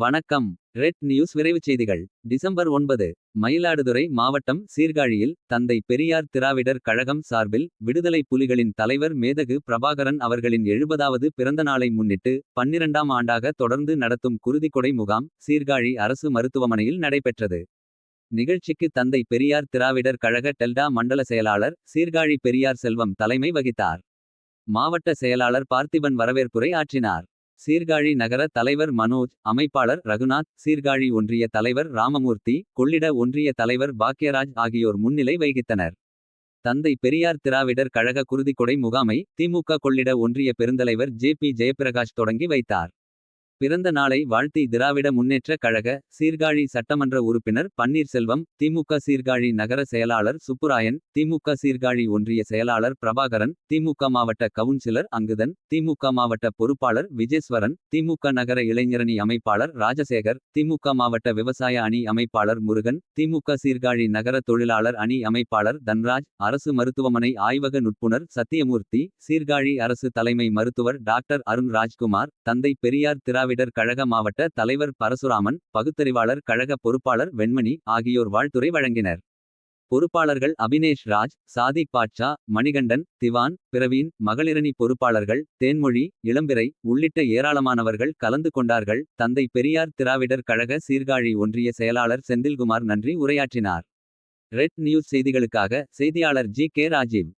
வணக்கம். Red news விரைவுச் செய்திகள். டிசம்பர் 9. மயிலாடுதுறை மாவட்டம் சீர்காழியில் தந்தை பெரியார் திராவிடர் கழகம் சார்பில் விடுதலை புலிகளின் தலைவர் மேதகு பிரபாகரன் அவர்களின் 70வது பிறந்த நாளை முன்னிட்டு 12ஆம் ஆண்டாக தொடர்ந்து நடத்தும் குருதிக்கொடை முகாம் சீர்காழி அரசு மருத்துவமனையில் நடைபெற்றது. நிகழ்ச்சிக்கு தந்தை பெரியார் திராவிடர் கழக டெல்டா மண்டல செயலாளர் சீர்காழி பெரியார் செல்வம் தலைமை வகித்தார். மாவட்ட செயலாளர் பார்த்திபன் வரவேற்புரை ஆற்றினார். சீர்காழி நகர தலைவர் மனோஜ், அமைப்பாளர் ரகுநாத், சீர்காழி ஒன்றிய தலைவர் ராமமூர்த்தி, கொள்ளிட ஒன்றிய தலைவர் பாக்யராஜ் ஆகியோர் முன்னிலை வகித்தனர். தந்தை பெரியார் திராவிடர் கழக குருதிக்கொடை முகாமை திமுக கொள்ளிட ஒன்றிய பெருந்தலைவர் ஜே.பி. ஜெயப்பிரகாஷ் தொடங்கி வைத்தார். பிறந்த நாளை வாழ்த்தி திராவிட முன்னேற்ற கழக சீர்காழி சட்டமன்ற உறுப்பினர் பன்னீர்செல்வம், திமுக சீர்காழி நகர செயலாளர் சுப்புராயன், திமுக சீர்காழி ஒன்றிய செயலாளர் பிரபாகரன், திமுக மாவட்ட கவுன்சிலர் அங்குதன், திமுக மாவட்ட பொறுப்பாளர் விஜேஸ்வரன், திமுக நகர இளைஞரணி அமைப்பாளர் ராஜசேகர், திமுக மாவட்ட விவசாய அணி அமைப்பாளர் முருகன், திமுக சீர்காழி நகர தொழிலாளர் அணி அமைப்பாளர் தன்ராஜ், அரசு மருத்துவமனை ஆய்வக நுட்புணர் சத்தியமூர்த்தி, சீர்காழி அரசு தலைமை மருத்துவர் டாக்டர் அருண் ராஜ்குமார், தந்தை பெரியார் திராவிடர் கழக மாவட்ட தலைவர் பரசுராமன், பகுத்தறிவாளர் கழக பொறுப்பாளர் வெண்மணி ஆகியோர் வாழ்த்துரை வழங்கினர். பொறுப்பாளர்கள் அபினேஷ் ராஜ், சாதிக் பாட்சா, மணிகண்டன், திவான், பிரவீன், மகளிரணி பொறுப்பாளர்கள் தேன்மொழி, இளம்பிறை உள்ளிட்ட ஏராளமானவர்கள் கலந்து கொண்டார்கள். தந்தை பெரியார் திராவிடர் கழக சீர்காழி ஒன்றிய செயலாளர் செந்தில்குமார் நன்றி உரையாற்றினார். ரெட் நியூஸ் செய்திகளுக்காக செய்தியாளர் ஜி.கே. ராஜீவ்.